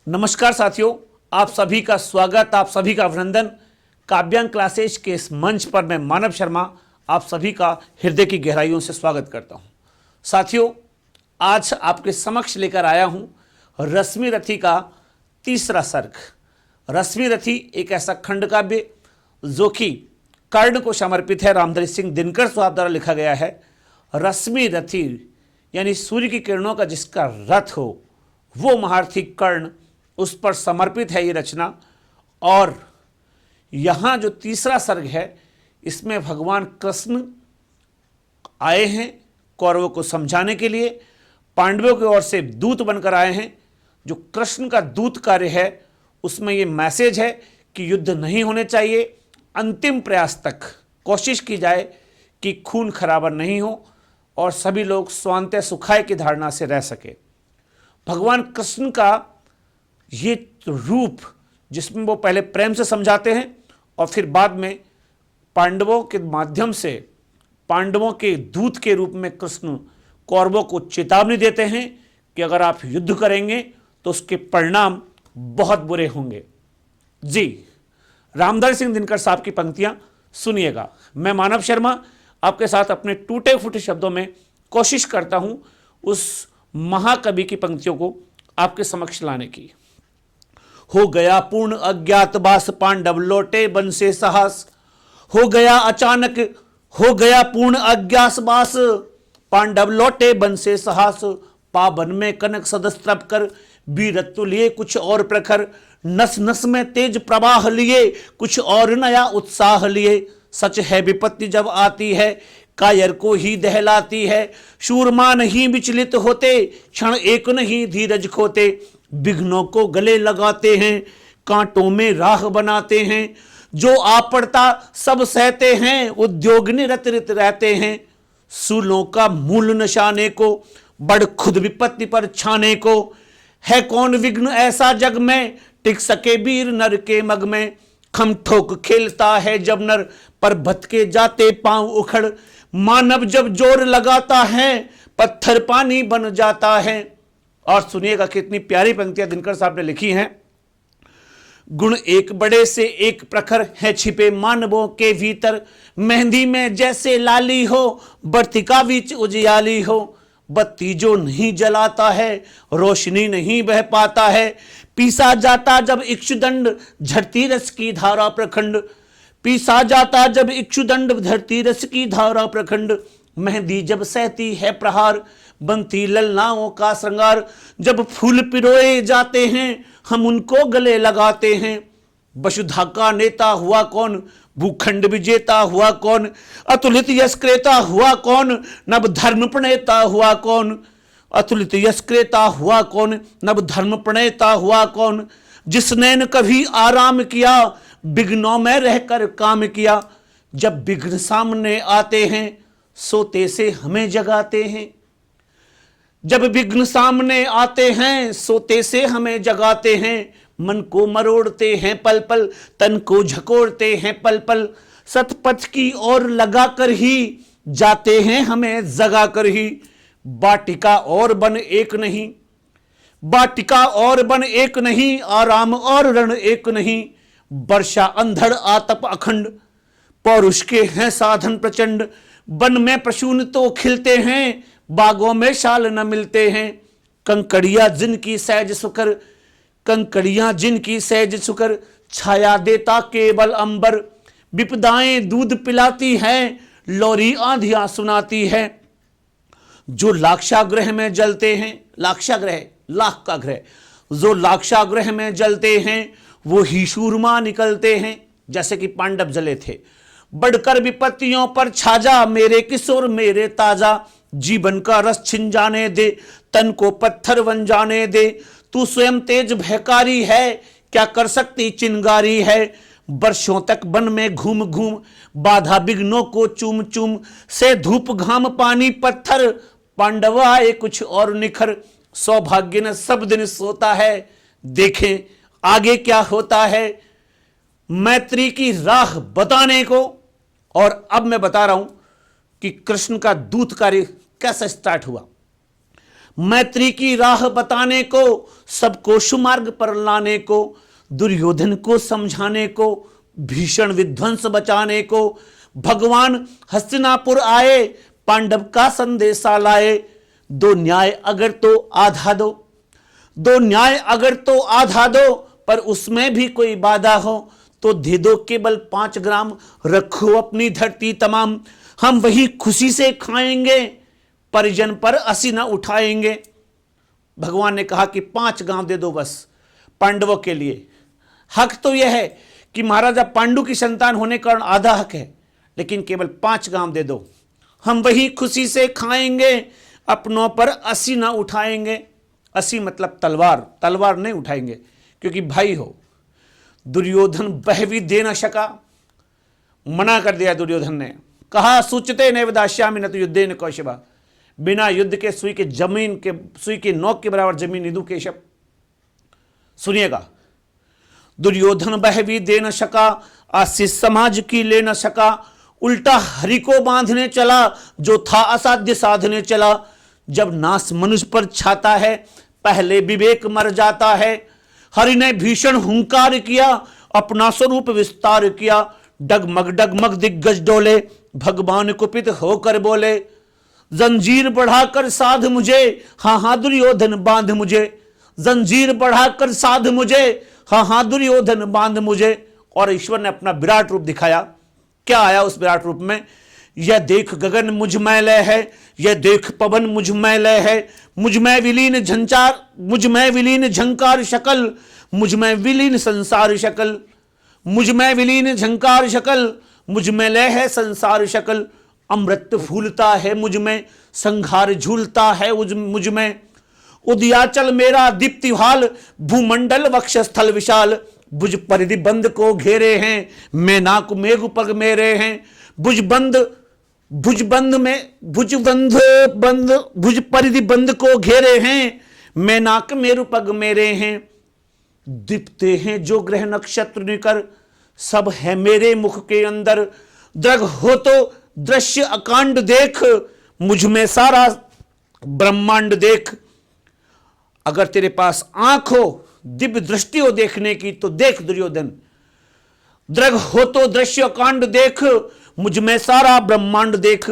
नमस्कार साथियों, आप सभी का स्वागत, आप सभी का अभिनंदन। काव्यांग क्लासेज के इस मंच पर मैं मानव शर्मा आप सभी का हृदय की गहराइयों से स्वागत करता हूं। साथियों, आज आपके समक्ष लेकर आया हूं रश्मि रथी का तीसरा सर्ग। रश्मि रथी एक ऐसा खंड काव्य जो कि कर्ण को समर्पित है। रामधरी सिंह दिनकर साहब द्वारा लिखा गया है। रश्मि रथी यानी सूर्य की किरणों का जिसका रथ हो वो महारथी कर्ण, उस पर समर्पित है ये रचना। और यहाँ जो तीसरा सर्ग है इसमें भगवान कृष्ण आए हैं कौरवों को समझाने के लिए। पांडवों की ओर से दूत बनकर आए हैं। जो कृष्ण का दूत कार्य है उसमें ये मैसेज है कि युद्ध नहीं होने चाहिए, अंतिम प्रयास तक कोशिश की जाए कि खून खराबा नहीं हो और सभी लोग स्वांतः सुखाय की धारणा से रह सके। भगवान कृष्ण का ये रूप जिसमें वो पहले प्रेम से समझाते हैं और फिर बाद में पांडवों के माध्यम से, पांडवों के दूत के रूप में कृष्ण कौरवों को चेतावनी देते हैं कि अगर आप युद्ध करेंगे तो उसके परिणाम बहुत बुरे होंगे। जी, रामधरी सिंह दिनकर साहब की पंक्तियां सुनिएगा। मैं मानव शर्मा आपके साथ अपने टूटे फूटे शब्दों में कोशिश करता हूं उस महाकवि की पंक्तियों को आपके समक्ष लाने की। हो गया पूर्ण अज्ञातवास, पांडव लौटे वन से साहस। हो गया अचानक, हो गया पूर्ण अज्ञातवास, पांडव लौटे वन से साहस। पावन में कनक सदस्त्रप कर, वीरत्व लिए कुछ और प्रखर। नस नस में तेज प्रवाह लिए, कुछ और नया उत्साह लिए। सच है विपत्ति जब आती है, कायर को ही दहलाती है। शूरमा नहीं विचलित होते, क्षण एक नहीं धीरज खोते। विघ्नों को गले लगाते हैं, कांटों में राह बनाते हैं। जो आ पड़ता सब सहते हैं, उद्योग निरत रित रहते हैं। सूलों का मूल निशाने को, बढ़ खुद विपत्ति पर छाने को। है कौन विघ्न ऐसा जग में, टिक सके वीर नर के मग में। खम ठोक खेलता है जब नर, पर भटके जाते पांव उखड़। मानव जब जोर लगाता है, पत्थर पानी बन जाता है। और सुनिएगा कितनी प्यारी पंक्तियां दिनकर साहब ने लिखी हैं। गुण एक बड़े से एक प्रखर है छिपे मानवों के भीतर। मेहंदी में जैसे लाली हो, बत्ती का बीच उजियाली हो। बत्ती जो नहीं जलाता है, रोशनी नहीं बह पाता है। पीसा जाता जब इक्षुदंड, झरती रस की धारा प्रखंड। पीसा जाता जब इक्षुदंड, धरती रस की धारा प्रखंड। मेहंदी जब सहती है प्रहार, बनती ललनाओं का श्रृंगार। जब फूल पिरोए जाते हैं, हम उनको गले लगाते हैं। वसुधा का नेता हुआ कौन, भूखंड विजेता हुआ कौन। अतुलित यश क्रेता हुआ कौन, नव धर्म प्रणेता हुआ कौन। अतुलित यश क्रेता हुआ कौन, नव धर्म प्रणेता हुआ कौन। जिसने न कभी आराम किया, विघ्नों में रहकर काम किया। जब विघ्न सामने आते हैं, सोते से हमें जगाते हैं। जब विघ्न सामने आते हैं, सोते से हमें जगाते हैं। मन को मरोड़ते हैं पल पल, तन को झकोड़ते हैं पल पल। सतपथ की ओर लगा कर ही, जाते हैं हमें जगा कर ही। बाटिका और बन एक नहीं, बाटिका और बन एक नहीं। आराम और रण एक नहीं। वर्षा अंधड़ आतप अखंड, पौरुष के हैं साधन प्रचंड। वन में प्रसून तो खिलते हैं, बागों में शाल न मिलते हैं। कंकड़ियां जिनकी सहज सुकर, कंकड़ियां जिनकी सहज सुकर। छाया देता केवल अंबर, विपदाएं दूध पिलाती हैं। लोरी आंधियां सुनाती है। जो लाक्षागृह में जलते हैं, लाक्षागृह लाख का ग्रह, जो लाक्षागृह में जलते हैं वो ही शूरमा निकलते हैं। जैसे कि पांडव जले थे। बढ़कर विपत्तियों पर छाजा, मेरे किशोर मेरे ताजा। जीवन का रस छिन जाने दे, तन को पत्थर बन जाने दे। तू स्वयं तेज भयकारी है, क्या कर सकती चिंगारी है। वर्षों तक वन में घूम घूम, बाधा विघ्नों को चूम चूम। से धूप घाम पानी पत्थर, पांडव आए कुछ और निखर। सौभाग्य न सब दिन सोता है, देखें आगे क्या होता है। मैत्री की राह बताने को। और अब मैं बता रहा हूं कि कृष्ण का दूत कार्य कैसे स्टार्ट हुआ। मैत्री की राह बताने को, सबको सुमार्ग पर लाने को, दुर्योधन को समझाने को, भीषण विध्वंस बचाने को भगवान हस्तिनापुर आए, पांडव का संदेशा लाए। दो न्याय अगर तो आधा दो, दो न्याय अगर तो आधा दो, पर उसमें भी कोई बाधा हो तो दे दो केवल 5 ग्राम, रखो अपनी धरती तमाम, हम वही खुशी से खाएंगे, परिजन पर असी न उठाएंगे। भगवान ने कहा कि 5 गांव दे दो बस पांडवों के लिए। हक तो यह है कि महाराजा पांडु की संतान होने का आधा हक है, लेकिन केवल 5 गांव दे दो, हम वही खुशी से खाएंगे, अपनों पर असी न उठाएंगे। असी मतलब तलवार, तलवार नहीं उठाएंगे क्योंकि भाई हो। दुर्योधन बह भी दे न सका, मना कर दिया दुर्योधन ने, कहा सूचते नैव दास्यामि न तो युद्धेन कौशवा, बिना युद्ध के सुई के नोक के बराबर जमीन निदू केशव। सुनिएगा, दुर्योधन बह भी दे न सका, आशीष समाज की ले न सका, उल्टा हरि को बांधने चला, जो था असाध्य साधने चला। जब नाश मनुष्य पर छाता है, पहले विवेक मर जाता है। हरि ने भीषण हुंकार किया, अपना स्वरूप विस्तार किया, डगमग दिग्गज डोले, भगवान कुपित होकर बोले, जंजीर बढ़ाकर साध मुझे, हाँ दुर्योधन बांध मुझे, जंजीर बढ़ाकर साध मुझे, हाँ दुर्योधन बांध मुझे। और ईश्वर ने अपना विराट रूप दिखाया। क्या आया उस विराट रूप में? यह देख गगन मुझ में लय है, यह देख पवन मुझ में लय है, मुझ में विलीन झंकार शकल, मुझ में विलीन संसार शकल, मुझ में विलीन झंकार शकल, मुझ में लय है संसार शकल। अमृत फूलता है मुझ में, संघार झूलता है मुझ में, उदयाचल मेरा दीप्तिभाल, भूमंडल वक्षस्थल विशाल। भुज परिधि बंद को घेरे हैं, मेनाक मेघ पग मेरे हैं, भुज परिधि बंद को घेरे हैं, मेनाक मेरु पग मेरे हैं। दीप्ते हैं जो ग्रह नक्षत्र निकर, सब है मेरे मुख के अंदर। दृग हो तो दृश्य अकांड देख, मुझ में सारा ब्रह्मांड देख। अगर तेरे पास आंख हो, दिव्य दृष्टि हो देखने की, तो देख दुर्योधन। दृग हो तो दृश्य अकांड देख, मुझ में सारा ब्रह्मांड देख।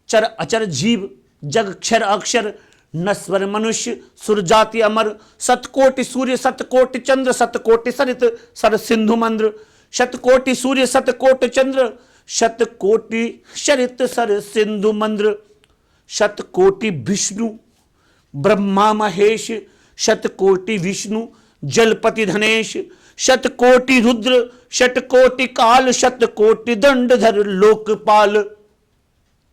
चर अचर जीव, जग क्षर अक्षर, नश्वर मनुष्य सुर जाति अमर। सतकोटि सूर्य सतकोटि चंद्र, सतकोटि सरित सर सिंधु मंद्र। शतकोटि सूर्य सतकोटि चंद्र, शतकोटि सरित सर सिंधु मंद्र। शतकोटि विष्णु ब्रह्मा महेश, शतकोटि विष्णु जलपति धनेश। शतकोटि रुद्र शतकोटि काल, शतकोटि दंडधर लोकपाल।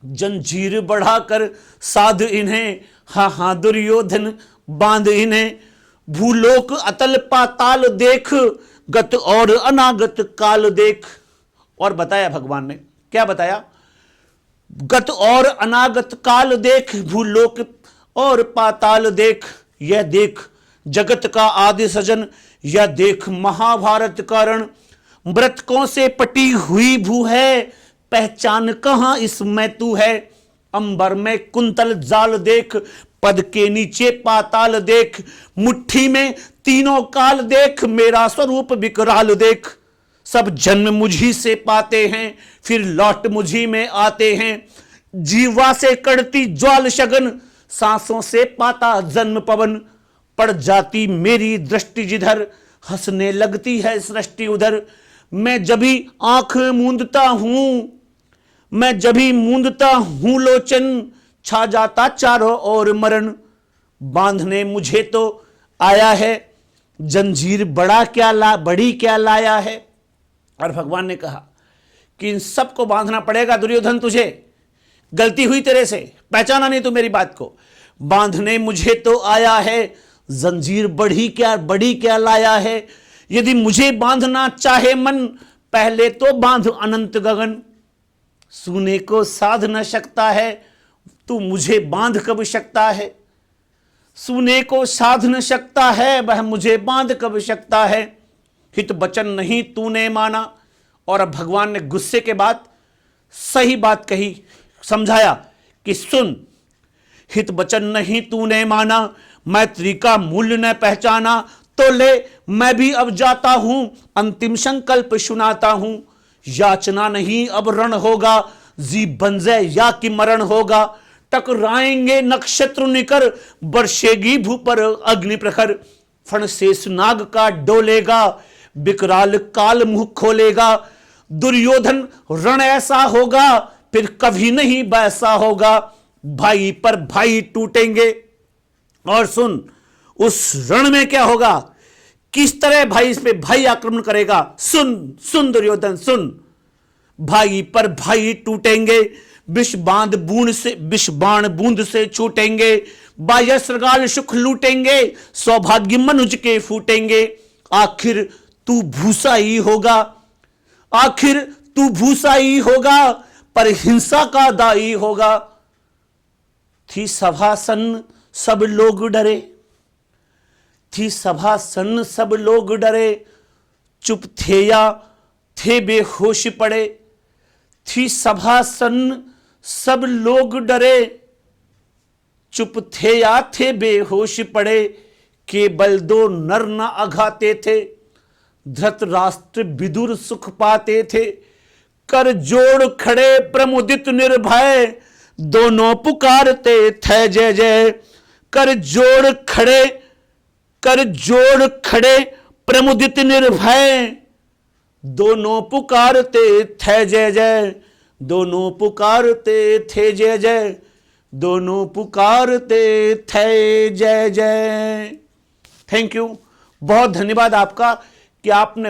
जंजीर बढ़ाकर साध इन्हें, हाँ दुर्योधन बांध इन्हें। भूलोक अतल पाताल देख, गत और अनागत काल देख। और बताया भगवान ने, क्या बताया? गत और अनागत काल देख, भूलोक और पाताल देख। यह देख जगत का आदि सजन, यह देख महाभारत कारण। मृतकों से पटी हुई भू है, पहचान कहां इसमें तू है। अंबर में कुंतल जाल देख, पद के नीचे पाताल देख। मुट्ठी में तीनों काल देख, मेरा स्वरूप विकराल देख। सब जन्म मुझी से पाते हैं, फिर लौट मुझी में आते हैं। जीवा से कड़ती ज्वाल शगन, सांसों से पाता जन्म पवन। पड़ जाती मेरी दृष्टि जिधर, हंसने लगती है सृष्टि उधर। मैं जभी आंख मूंदता हूं, मैं जभी मूंदता हूं लोचन, छा जाता चारों ओर मरण। बांधने मुझे तो आया है, जंजीर बड़ी क्या लाया है। और भगवान ने कहा कि इन सबको बांधना पड़ेगा दुर्योधन तुझे। गलती हुई तेरे से, पहचाना नहीं तू मेरी बात को। बांधने मुझे तो आया है, जंजीर बड़ी क्या लाया है। यदि मुझे बांधना चाहे मन, पहले तो बांध अनंत गगन। सूने को साध न सकता है, तू मुझे बांध कब सकता है। सूने को साध न सकता है, वह मुझे बांध कब सकता है। हित वचन नहीं तूने माना। और अब भगवान ने गुस्से के बाद सही बात कही, समझाया कि सुन, हित वचन नहीं तूने माना, मैत्री का मूल्य न पहचाना, तो ले मैं भी अब जाता हूं, अंतिम संकल्प सुनाता हूं। याचना नहीं अब रण होगा, जी बंजे या कि मरण होगा। टकराएंगे नक्षत्र निकर, बरसेगी भू पर अग्नि प्रखर। फण शेष नाग का डोलेगा, विकराल काल मुंह खोलेगा। दुर्योधन रण ऐसा होगा, फिर कभी नहीं वैसा होगा। भाई पर भाई टूटेंगे। और सुन, उस रण में क्या होगा, किस तरह भाई इस पे भाई आक्रमण करेगा। सुन सुन दुर्योधन सुन। भाई पर भाई टूटेंगे, विष बाण बूंद से छूटेंगे। बाह्य श्रृगाल सुख लूटेंगे, सौभाग्य मनुज के फूटेंगे। आखिर तू भूसा ही होगा, आखिर तू भूसा ही होगा, पर हिंसा का दाई होगा। थी सभा सन्न सब लोग डरे, थी सभा सन्न सब लोग डरे। चुप थे या थे बेहोश पड़े, थी सभा सन्न सब लोग डरे। चुप थे या थे बेहोश पड़े, केवल दो नर न अघाते थे। धृतराष्ट्र विदुर सुख पाते थे, कर जोड़ खड़े प्रमुदित निर्भय। दोनों पुकारते थे जय जय, कर जोड़ खड़े प्रमुदित निर्भय। दोनों पुकारते थे जय जय, दोनों पुकारते थे जय जय, दोनों पुकारते थे जय जय। थैंक यू, बहुत धन्यवाद आपका कि आपने